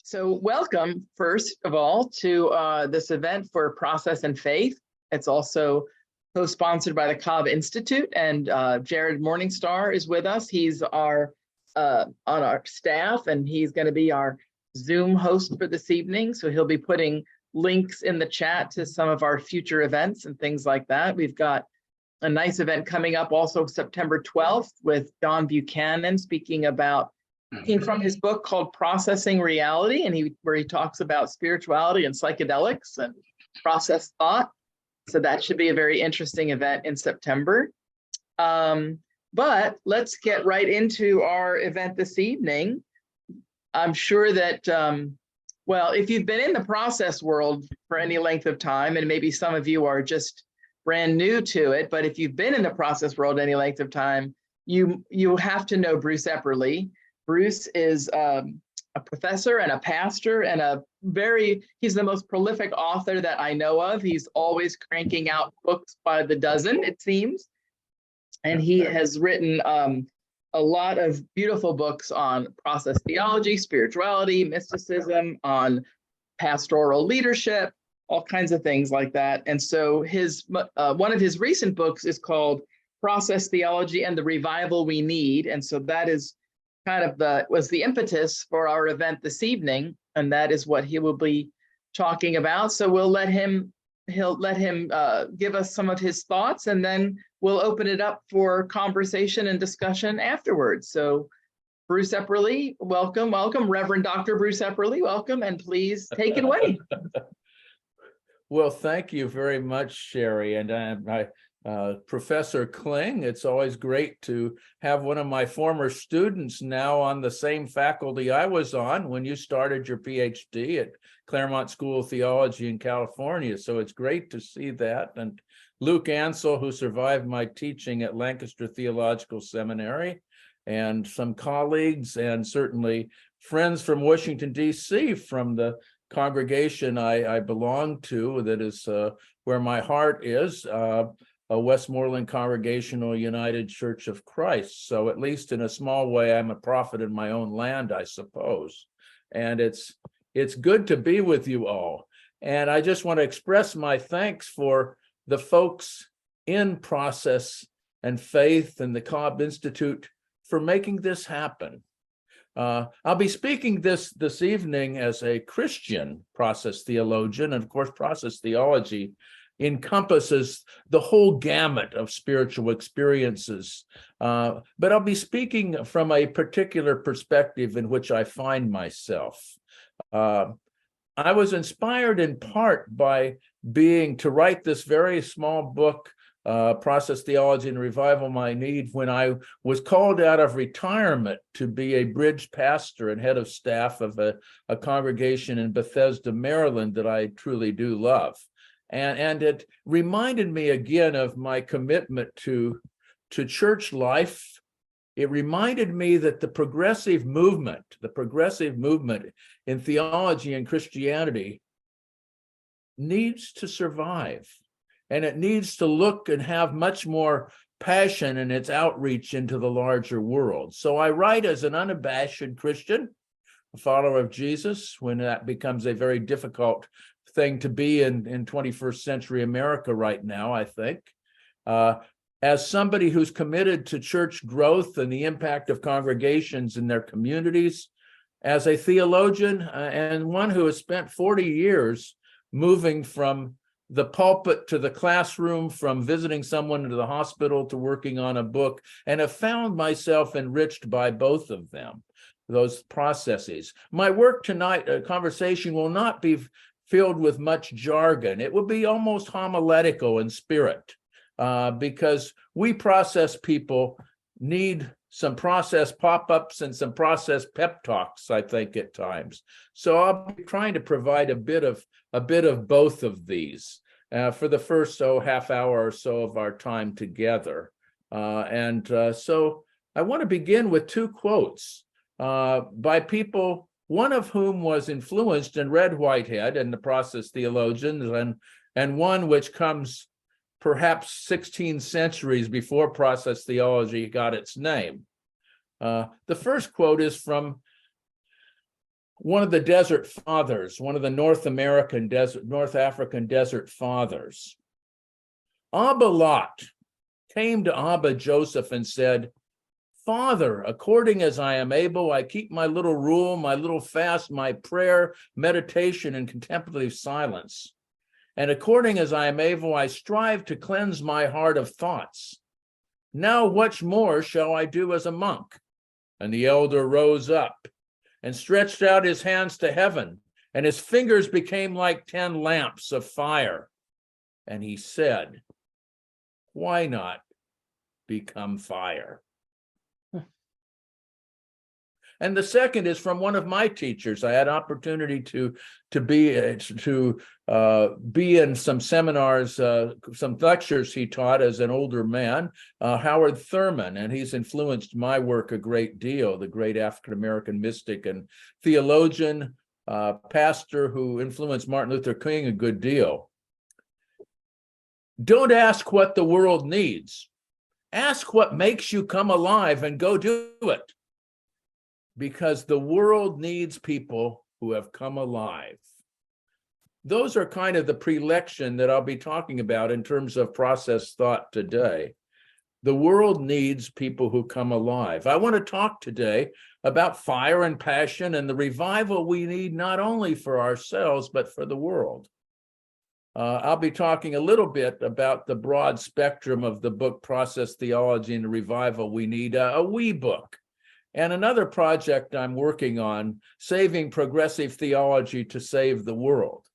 So welcome, first of all, to this event for Process and Faith. It's also co-sponsored by the Cobb Institute, and Jared Morningstar is with us. He's on our staff, and he's going to be our Zoom host for this evening. So he'll be putting links in the chat to some of our future events and things like that. We've got a nice event coming up also September 12th with Don Buchanan speaking about from his book called Processing Reality, and where he talks about spirituality and psychedelics and process thought. So that should be a very interesting event in September. But let's get right into our event this evening. I'm sure that, well, if you've been in the process world for any length of time, and maybe some of you are just brand new to it, but if you've been in the process world any length of time, you have to know Bruce Epperly. Bruce is a professor and a pastor and he's the most prolific author that I know of. He's always cranking out books by the dozen, it seems. And he has written a lot of beautiful books on process theology, spirituality, mysticism, on pastoral leadership, all kinds of things like that. And so one of his recent books is called Process Theology and the Revival We Need. And so that is kind of was the impetus for our event this evening, and that is what he will be talking about. So he'll let him give us some of his thoughts, and then we'll open it up for conversation and discussion afterwards. So Bruce Epperly, welcome, Reverend Dr. Bruce Epperly, welcome, and please take it away. Well, thank you very much, Sherry, and Professor Kling. It's always great to have one of my former students now on the same faculty I was on when you started your PhD at Claremont School of Theology in California. So it's great to see that. And Luke Ansel, who survived my teaching at Lancaster Theological Seminary, and some colleagues, and certainly friends from Washington, D.C., from the congregation I belong to, that is where my heart is, a Westmoreland Congregational United Church of Christ. So at least in a small way, I'm a prophet in my own land, I suppose. And it's good to be with you all. And I just want to express my thanks for the folks in Process and Faith and the Cobb Institute for making this happen. I'll be speaking this evening as a Christian process theologian, and of course, process theology encompasses the whole gamut of spiritual experiences. But I'll be speaking from a particular perspective in which I find myself. I was inspired in part by to write this very small book, Process Theology and Revival My Need, when I was called out of retirement to be a bridge pastor and head of staff of a congregation in Bethesda, Maryland, that I truly do love. And it reminded me again of my commitment to church life. It reminded me that the progressive movement in theology and Christianity needs to survive. And it needs to look and have much more passion in its outreach into the larger world. So I write as an unabashed Christian, a follower of Jesus, when that becomes a very difficult thing to be in 21st century America right now, I think. As somebody who's committed to church growth and the impact of congregations in their communities, as a theologian, and one who has spent 40 years moving from the pulpit to the classroom, from visiting someone to the hospital to working on a book, and have found myself enriched by both of them, those processes. My work tonight, conversation, will not be filled with much jargon. It will be almost homiletical in spirit, because we process people need some process pop-ups and some process pep talks, I think, at times. So I'll be trying to provide a bit of both of these for the first half hour or so of our time together. So I want to begin with two quotes by people, one of whom was influenced and read Whitehead and the Process Theologians, and one which comes perhaps 16 centuries before process theology got its name. The first quote is from one of the desert fathers, one of the North African desert fathers. Abba Lot came to Abba Joseph and said, Father, according as I am able, I keep my little rule, my little fast, my prayer, meditation, and contemplative silence. And according as I am able, I strive to cleanse my heart of thoughts. Now what more shall I do as a monk? And the elder rose up and stretched out his hands to heaven, and his fingers became like 10 lamps of fire. And he said, why not become fire? And the second is from one of my teachers. I had opportunity to be in some seminars, some lectures he taught as an older man, Howard Thurman, and he's influenced my work a great deal, the great African-American mystic and theologian, pastor who influenced Martin Luther King a good deal. Don't ask what the world needs. Ask what makes you come alive and go do it. Because the world needs people who have come alive. Those are kind of the prelection that I'll be talking about in terms of process thought today. The world needs people who come alive. I want to talk today about fire and passion and the revival we need not only for ourselves, but for the world. I'll be talking a little bit about the broad spectrum of the book Process Theology and the Revival We Need, a wee book. And another project I'm working on, Saving Progressive Theology to Save the World.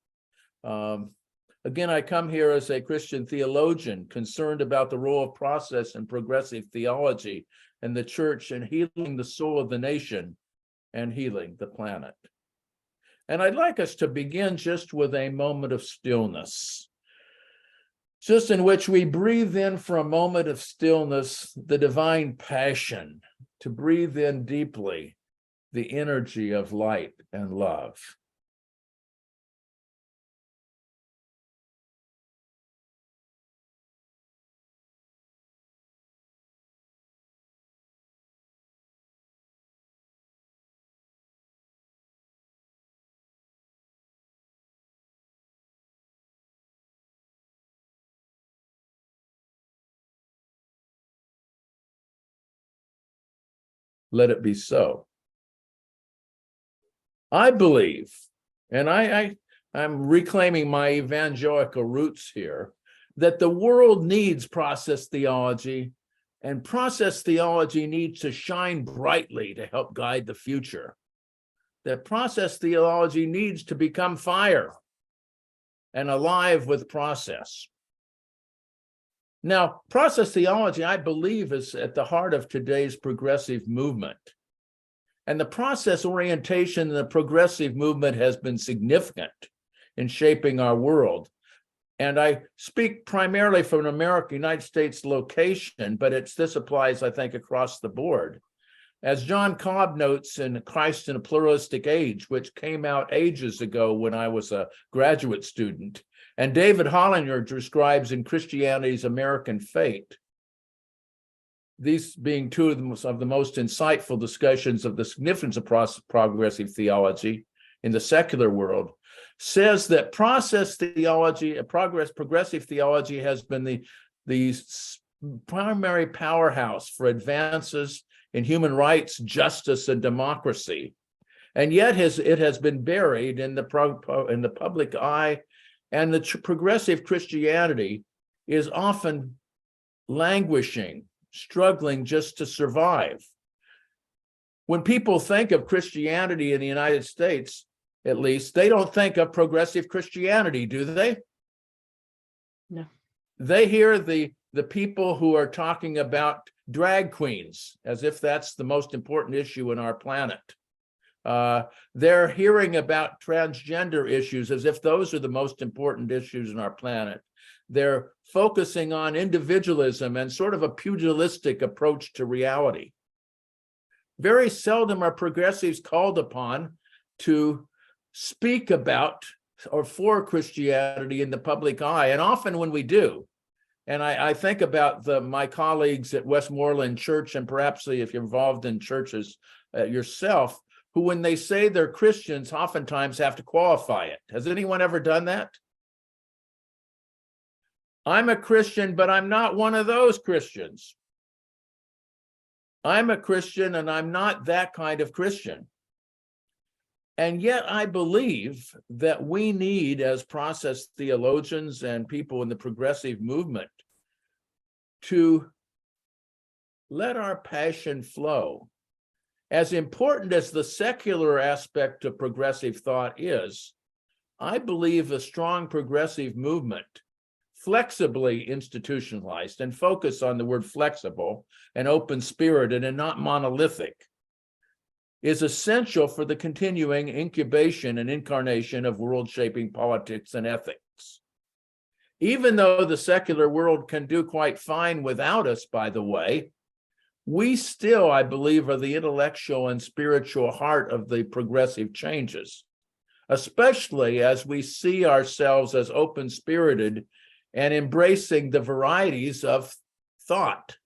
Again, I come here as a Christian theologian concerned about the role of process and progressive theology in the church and healing the soul of the nation and healing the planet. And I'd like us to begin just with a moment of stillness, just in which we breathe in for a moment of stillness, the divine passion, to breathe in deeply the energy of light and love. Let it be so. I believe, and I'm reclaiming my evangelical roots here, that the world needs process theology, and process theology needs to shine brightly to help guide the future. That process theology needs to become fire and alive with process. Now, process theology, I believe, is at the heart of today's progressive movement. And the process orientation in the progressive movement has been significant in shaping our world. And I speak primarily from an United States location, but this applies, I think, across the board. As John Cobb notes in Christ in a Pluralistic Age, which came out ages ago when I was a graduate student, and David Hollinger describes in Christianity's American Fate, these being two of the most insightful discussions of the significance of progressive theology in the secular world, says that process theology, progressive theology has been the primary powerhouse for advances in human rights, justice, and democracy. And yet it has been buried in the public eye, and the progressive Christianity is often languishing, struggling just to survive. When people think of Christianity in the United States, at least, they don't think of progressive Christianity, do they? No. They hear the people who are talking about drag queens as if that's the most important issue in our planet. They're hearing about transgender issues as if those are the most important issues in our planet. They're focusing on individualism and sort of a pugilistic approach to reality. Very seldom are progressives called upon to speak about or for Christianity in the public eye. And often when we do, and I think about my colleagues at Westmoreland Church, and perhaps if you're involved in churches yourself, who, when they say they're Christians, oftentimes have to qualify it. Has anyone ever done that? I'm a Christian, but I'm not one of those Christians. I'm a Christian, and I'm not that kind of Christian. And yet I believe that we need, as process theologians and people in the progressive movement, to let our passion flow. As important as the secular aspect of progressive thought is, I believe a strong progressive movement, flexibly institutionalized and focused on the word flexible and open-spirited and not monolithic, is essential for the continuing incubation and incarnation of world-shaping politics and ethics. Even though the secular world can do quite fine without us, by the way, we still, I believe, are the intellectual and spiritual heart of the progressive changes, especially as we see ourselves as open-spirited and embracing the varieties of thought.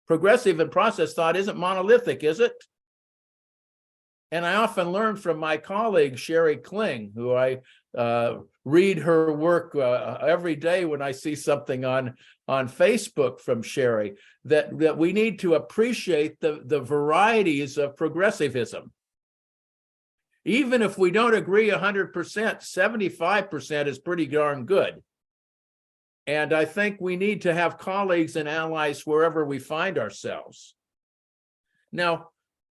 Progressive and process thought isn't monolithic, is it? And I often learn from my colleague, Sherry Kling, who I read her work every day when I see something on Facebook from Sherry, that we need to appreciate the varieties of progressivism. Even if we don't agree 100%, 75% is pretty darn good. And I think we need to have colleagues and allies wherever we find ourselves. Now,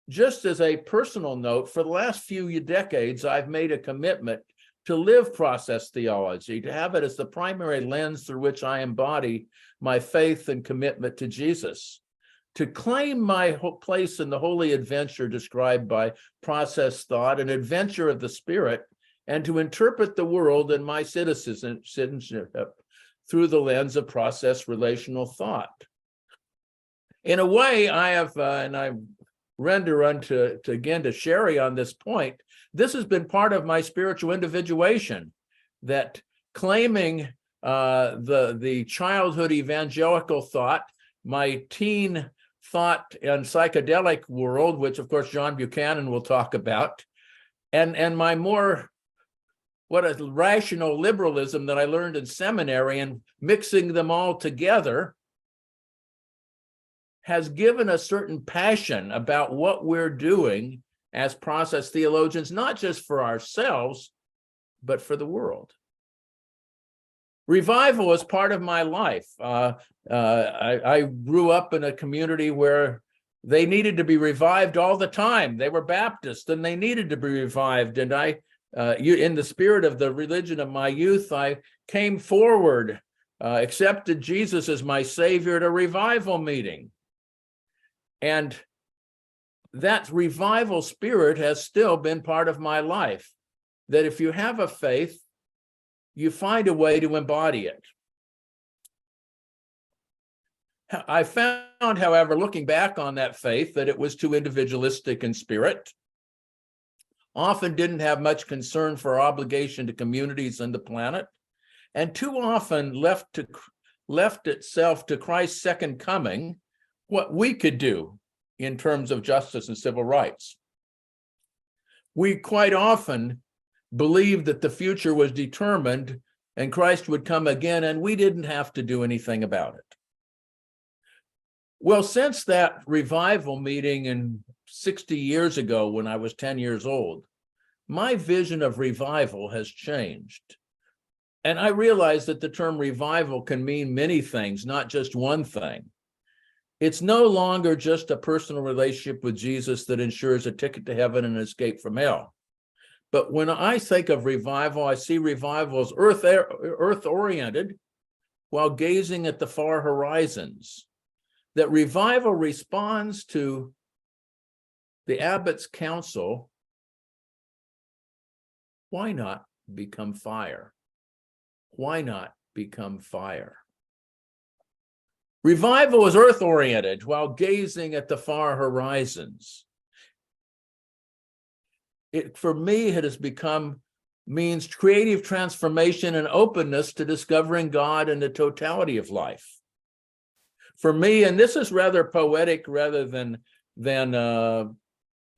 just as a personal note, for the last few decades, I've made a commitment to live process theology, to have it as the primary lens through which I embody my faith and commitment to Jesus, to claim my place in the holy adventure described by process thought, an adventure of the Spirit, and to interpret the world and my citizenship through the lens of process relational thought. In a way, I have, and I render unto again to Sherry on this point, this has been part of my spiritual individuation, that claiming the childhood evangelical thought, my teen thought and psychedelic world, which of course John Buchanan will talk about, and my more what a rational liberalism that I learned in seminary, and mixing them all together has given a certain passion about what we're doing as process theologians, not just for ourselves, but for the world. Revival is part of my life. I grew up in a community where they needed to be revived all the time. They were Baptist and they needed to be revived. And in the spirit of the religion of my youth, I came forward, accepted Jesus as my Savior at a revival meeting. And that revival spirit has still been part of my life, that if you have a faith, you find a way to embody it. I found, however, looking back on that faith, that it was too individualistic in spirit, often didn't have much concern for obligation to communities and the planet, and too often left itself to Christ's second coming, what we could do in terms of justice and civil rights. We quite often believed that the future was determined and Christ would come again, and we didn't have to do anything about it. Well, since that revival meeting 60 years ago when I was 10 years old, my vision of revival has changed. And I realize that the term revival can mean many things, not just one thing. It's no longer just a personal relationship with Jesus that ensures a ticket to heaven and escape from hell. But when I think of revival, I see revival as earth-oriented while gazing at the far horizons. That revival responds to the abbot's counsel, why not become fire? Why not become fire? Revival is earth-oriented while gazing at the far horizons. For me, it has means creative transformation and openness to discovering God and the totality of life. For me, and this is rather poetic rather than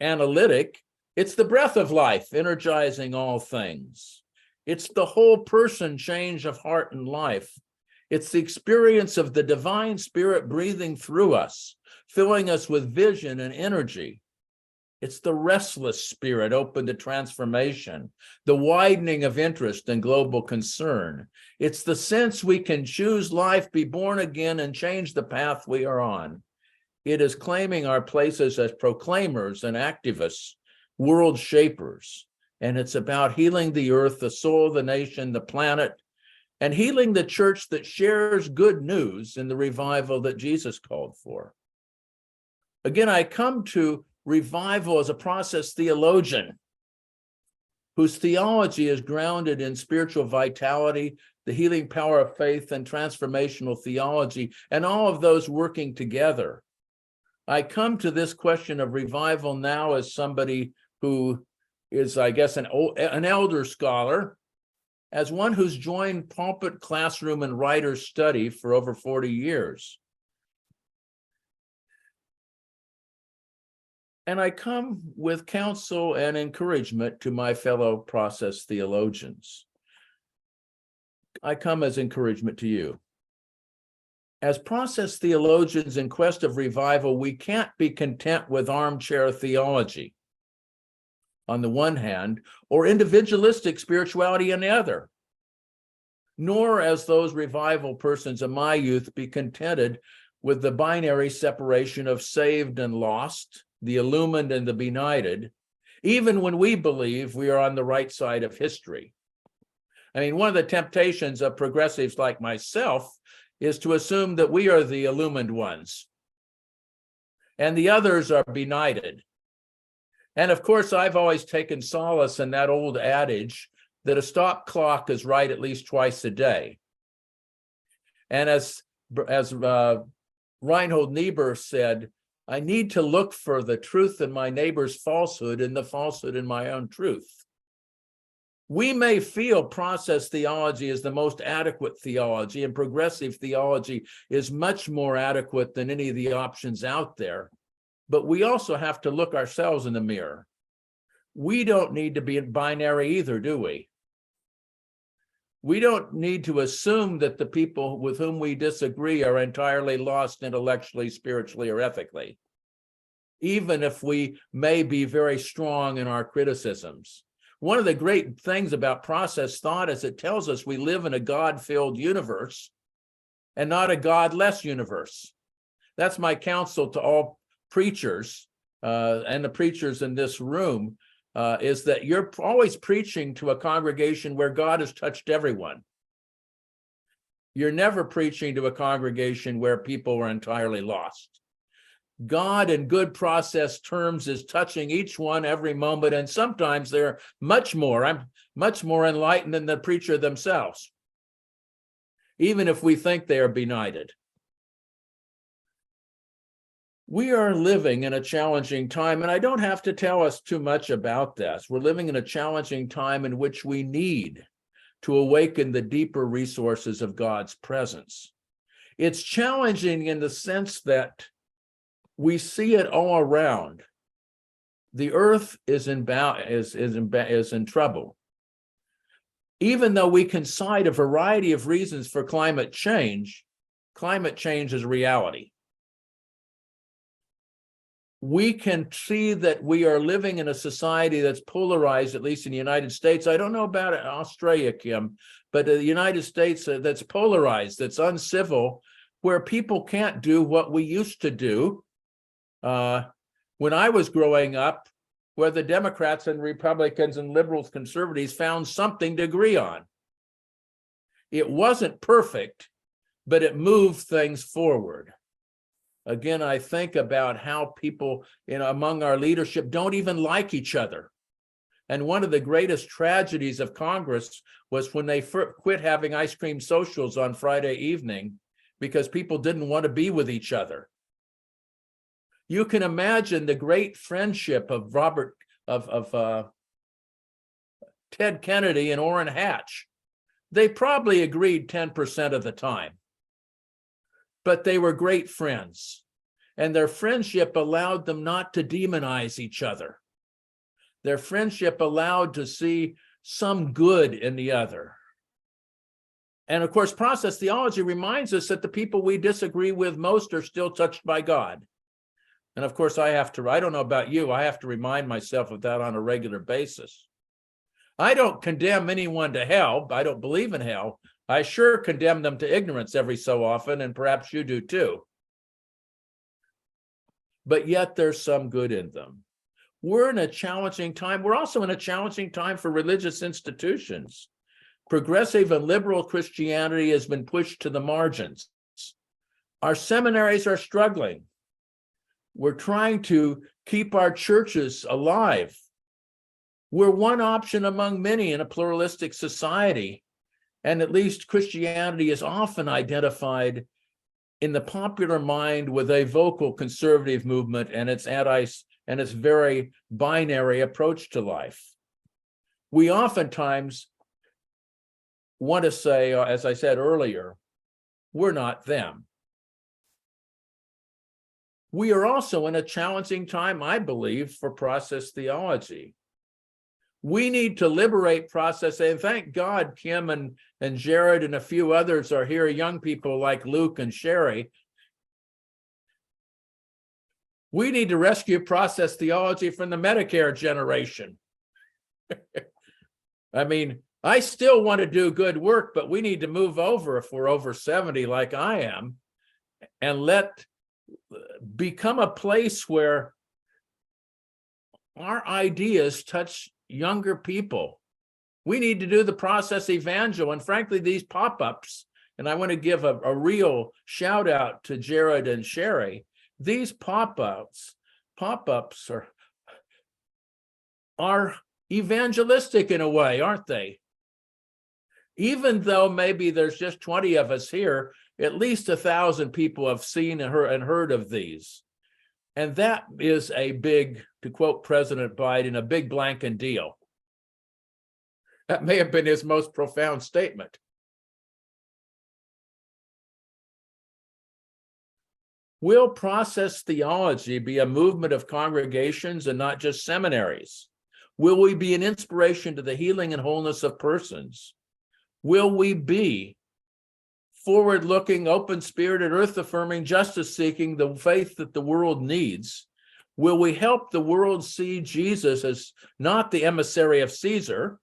analytic, It's the breath of life, energizing all things. It's the whole person change of heart and life. It's the experience of the divine spirit breathing through us, filling us with vision and energy. It's the restless spirit open to transformation, the widening of interest and global concern. It's the sense we can choose life, be born again, and change the path we are on. It is claiming our places as proclaimers and activists, world shapers. And it's about healing the earth, the soul, the nation, the planet, and healing the church that shares good news in the revival that Jesus called for. Again, I come to revival as a process theologian whose theology is grounded in spiritual vitality, the healing power of faith, and transformational theology, and all of those working together. I come to this question of revival now as somebody who is, I guess, an elder scholar, as one who's joined pulpit, classroom, and writer study for over 40 years. And I come with counsel and encouragement to my fellow process theologians. I come as encouragement to you. As process theologians in quest of revival, we can't be content with armchair theology on the one hand, or individualistic spirituality on the other. Nor, as those revival persons of my youth, be contented with the binary separation of saved and lost, the illumined and the benighted, even when we believe we are on the right side of history. I mean, one of the temptations of progressives like myself is to assume that we are the illumined ones and the others are benighted. And of course, I've always taken solace in that old adage that a stop clock is right at least twice a day. And as Reinhold Niebuhr said, I need to look for the truth in my neighbor's falsehood and the falsehood in my own truth. We may feel process theology is the most adequate theology, and progressive theology is much more adequate than any of the options out there. But we also have to look ourselves in the mirror. We don't need to be binary either, do we? We don't need to assume that the people with whom we disagree are entirely lost intellectually, spiritually, or ethically, even if we may be very strong in our criticisms. One of the great things about process thought is it tells us we live in a God-filled universe and not a godless universe. That's my counsel to all preachers and the preachers in this room, is that you're always preaching to a congregation where God has touched everyone. You're never preaching to a congregation where people are entirely lost. God in good process terms is touching each one every moment, and sometimes they're much more enlightened than the preacher themselves, even if we think they are benighted. We are living in a challenging time, and I don't have to tell us too much about this. We're living in a challenging time in which we need to awaken the deeper resources of God's presence. It's challenging in the sense that we see it all around. The earth is in trouble. Even though we can cite a variety of reasons for climate change is reality. We can see that we are living in a society that's polarized, at least in the United States. I don't know about Australia, Kim, but the United States that's polarized, that's uncivil, where people can't do what we used to do when I was growing up, where the Democrats and Republicans and liberals, conservatives found something to agree on. It wasn't perfect, but it moved things forward. Again, I think about how people among our leadership don't even like each other. And one of the greatest tragedies of Congress was when they quit having ice cream socials on Friday evening because people didn't want to be with each other. You can imagine the great friendship of Ted Kennedy and Orrin Hatch. They probably agreed 10% of the time, but they were great friends, and their friendship allowed them not to demonize each other. their friendship allowed to see some good in the other. And of course, process theology reminds us that the people we disagree with most are still touched by God. And of course, I don't know about you, I have to remind myself of that on a regular basis. I don't condemn anyone to hell. I don't believe in hell. I sure condemn them to ignorance every so often, and perhaps you do too. But yet there's some good in them. We're in a challenging time. We're also in a challenging time for religious institutions. Progressive and liberal Christianity has been pushed to the margins. Our seminaries are struggling. We're trying to keep our churches alive. We're one option among many in a pluralistic society, and at least Christianity is often identified in the popular mind with a vocal conservative movement and its very binary approach to life. We oftentimes want to say, as I said earlier, we're not them. We are also in a challenging time, I believe, for process theology. We need to liberate process, and thank God Kim and Jared and a few others are here, young people like Luke and Sherry. We need to rescue process theology from the Medicare generation. I mean, I still want to do good work, but we need to move over, if we're over 70 like I am, and become a place where our ideas touch younger people. We need to do the process evangel, and frankly, these pop-ups, and I want to give a real shout out to Jared and Sherry. These pop-ups are evangelistic in a way, aren't they? Even though maybe there's just 20 of us here, at least 1,000 people have seen and heard of these. And that is a big, to quote President Biden, a big blanking deal. That may have been his most profound statement. Will process theology be a movement of congregations and not just seminaries? Will we be an inspiration to the healing and wholeness of persons? Will we be forward-looking, open-spirited, earth-affirming, justice-seeking, the faith that the world needs? Will we help the world see Jesus as not the emissary of Caesar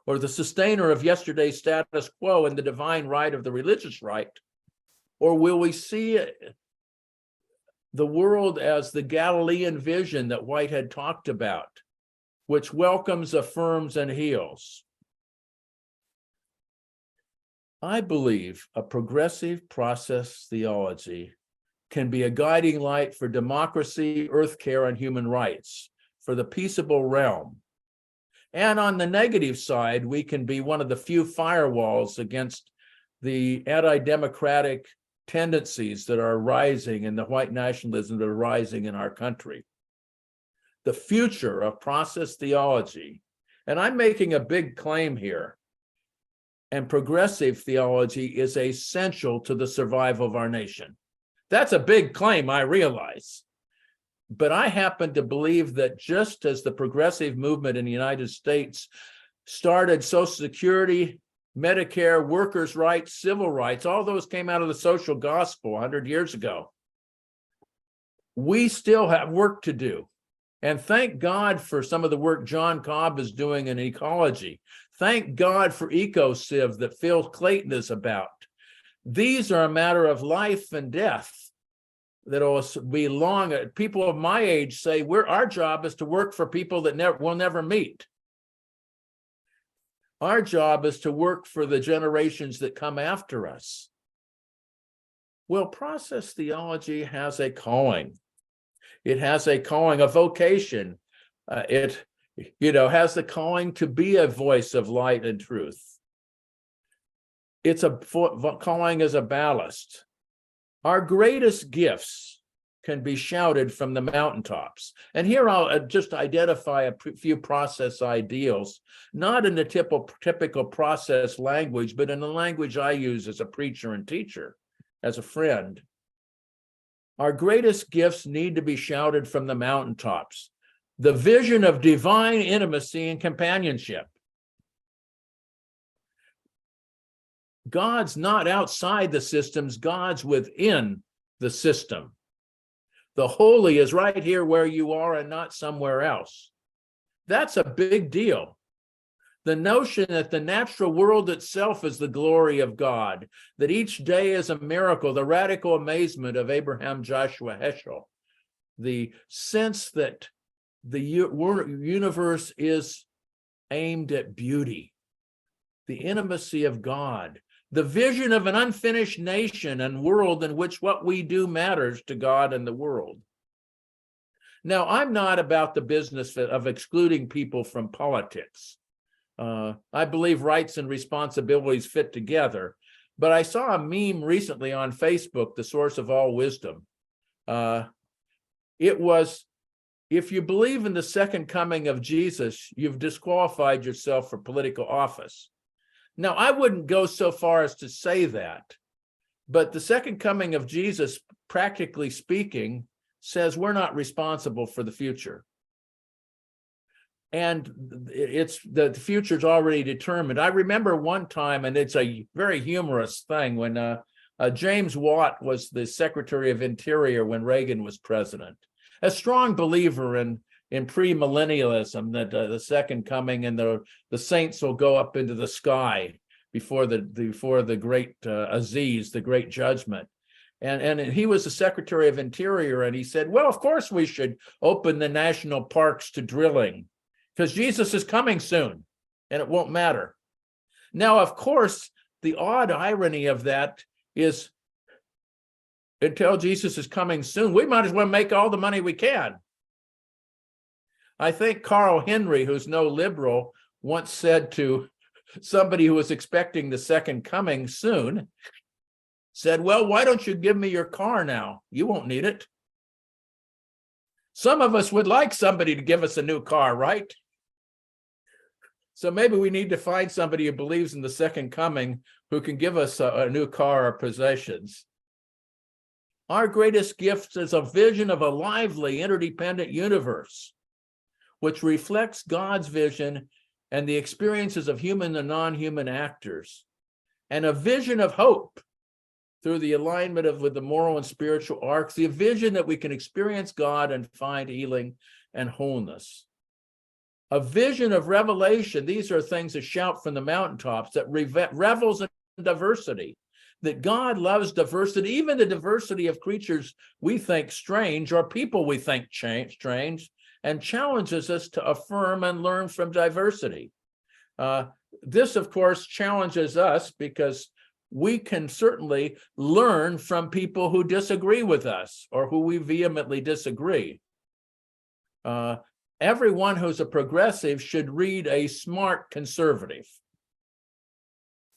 or the sustainer of yesterday's status quo and the divine right of the religious right? Or will we see the world as the Galilean vision that Whitehead talked about, which welcomes, affirms, and heals? I believe a progressive process theology can be a guiding light for democracy, earth care, and human rights, for the peaceable realm. And on the negative side, we can be one of the few firewalls against the anti-democratic tendencies that are rising and the white nationalism that are rising in our country. The future of process theology, and I'm making a big claim here, and progressive theology is essential to the survival of our nation. That's a big claim, I realize. But I happen to believe that just as the progressive movement in the United States started Social Security, Medicare, workers' rights, civil rights, all those came out of the social gospel 100 years ago. We still have work to do. And thank God for some of the work John Cobb is doing in ecology. Thank God for EcoCiv that Phil Clayton is about. These are a matter of life and death that will be long. People of my age say our job is to work for people that we'll never meet. Our job is to work for the generations that come after us. Well, process theology has a calling. It has a calling, a vocation. It has the calling to be a voice of light and truth. It's a calling as a ballast. Our greatest gifts can be shouted from the mountaintops. And here I'll just identify a few process ideals, not in the typical process language, but in the language I use as a preacher and teacher, as a friend. Our greatest gifts need to be shouted from the mountaintops. the vision of divine intimacy and companionship. God's not outside the systems, God's within the system. The holy is right here where you are and not somewhere else. That's a big deal. The notion that the natural world itself is the glory of God, that each day is a miracle, the radical amazement of Abraham Joshua Heschel, the sense that the universe is aimed at beauty, the intimacy of God, the vision of an unfinished nation and world in which what we do matters to God and the world. Now, I'm not about the business of excluding people from politics. I believe rights and responsibilities fit together, but I saw a meme recently on Facebook, the source of all wisdom. It was, if you believe in the second coming of Jesus, you've disqualified yourself for political office. Now, I wouldn't go so far as to say that, but the second coming of Jesus, practically speaking, says we're not responsible for the future. And it's the future's already determined. I remember one time, and it's a very humorous thing, when James Watt was the Secretary of Interior when Reagan was president. A strong believer in premillennialism, that the second coming and the saints will go up into the sky before the great Aziz, the great judgment. And he was the Secretary of Interior, and he said, well, of course we should open the national parks to drilling, because Jesus is coming soon and it won't matter. Now, of course, the odd irony of that is, until Jesus is coming soon, we might as well make all the money we can. I think Carl Henry, who's no liberal, once said to somebody who was expecting the second coming soon, said, well, why don't you give me your car now? You won't need it. Some of us would like somebody to give us a new car, right? So maybe we need to find somebody who believes in the second coming who can give us a new car or possessions. Our greatest gift is a vision of a lively, interdependent universe, which reflects God's vision and the experiences of human and non-human actors, and a vision of hope through the alignment with the moral and spiritual arcs, the vision that we can experience God and find healing and wholeness. A vision of revelation. These are things that shout from the mountaintops, that revels in diversity, that God loves diversity, even the diversity of creatures we think strange or people we think strange, and challenges us to affirm and learn from diversity. This, of course, challenges us because we can certainly learn from people who disagree with us or who we vehemently disagree. Everyone who's a progressive should read a smart conservative.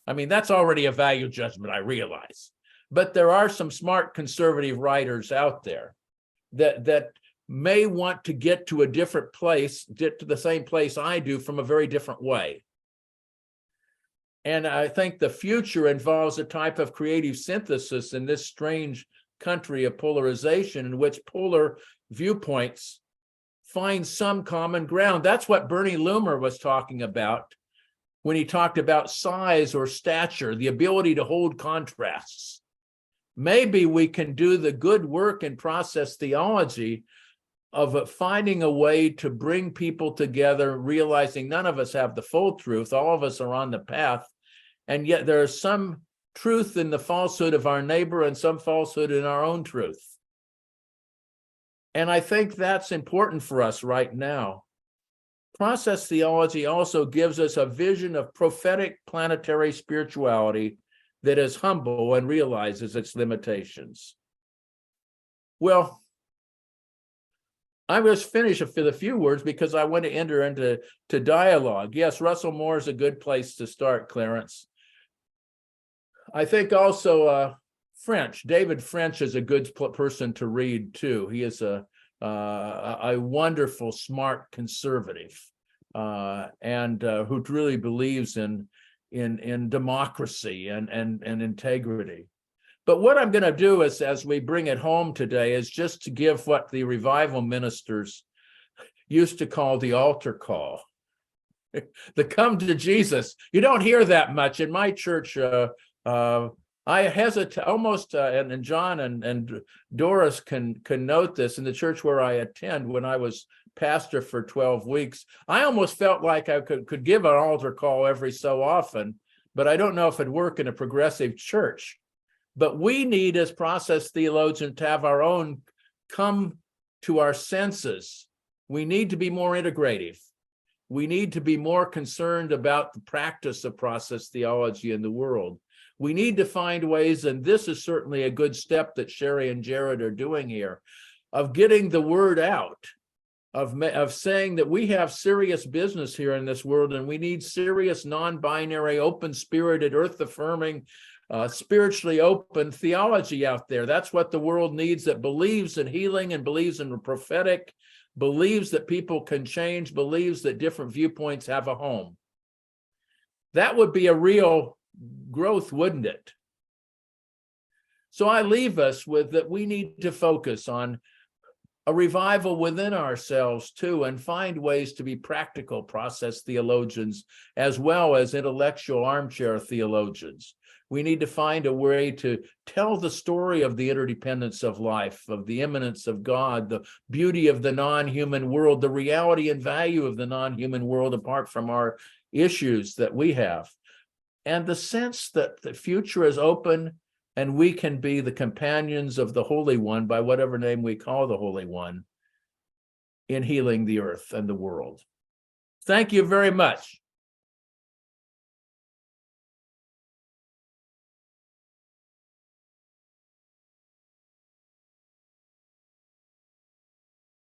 I mean, that's already a value judgment, I realize. But there are some smart conservative writers out there that may want to get to a different place, get to the same place I do from a very different way. And I think the future involves a type of creative synthesis in this strange country of polarization in which polar viewpoints find some common ground. That's what Bernie Loomer was talking about when he talked about size or stature, the ability to hold contrasts. Maybe we can do the good work in process theology of finding a way to bring people together, realizing none of us have the full truth, all of us are on the path, and yet there is some truth in the falsehood of our neighbor and some falsehood in our own truth. And I think that's important for us right now. Process theology also gives us a vision of prophetic planetary spirituality that is humble and realizes its limitations. Well, I was finished with a few words because I want to enter into dialogue. Yes, Russell Moore is a good place to start, Clarence. I think also David French is a good person to read too. He is a wonderful, smart conservative, and who really believes in democracy and integrity. But what I'm going to do is, as we bring it home today, is just to give what the revival ministers used to call the altar call. The come to Jesus. You don't hear that much in my church. I hesitate almost, and John and Doris can note this in the church where I attend. When I was pastor for 12 weeks, I almost felt like I could give an altar call every so often, but I don't know if it'd work in a progressive church. But we need, as process theologians, to have our own come to our senses. We need to be more integrative. We need to be more concerned about the practice of process theology in the world. We need to find ways, and this is certainly a good step that Sherry and Jared are doing here, of getting the word out, of saying that we have serious business here in this world, and we need serious, non-binary, open-spirited, earth-affirming, spiritually open theology out there. That's what the world needs, that believes in healing and believes in the prophetic, believes that people can change, believes that different viewpoints have a home. That would be a real growth, wouldn't it? So I leave us with that we need to focus on a revival within ourselves too, and find ways to be practical process theologians as well as intellectual armchair theologians. We need to find a way to tell the story of the interdependence of life, of the immanence of God, the beauty of the non-human world, the reality and value of the non-human world apart from our issues that we have, and the sense that the future is open and we can be the companions of the Holy One, by whatever name we call the Holy One, in healing the earth and the world. Thank you very much.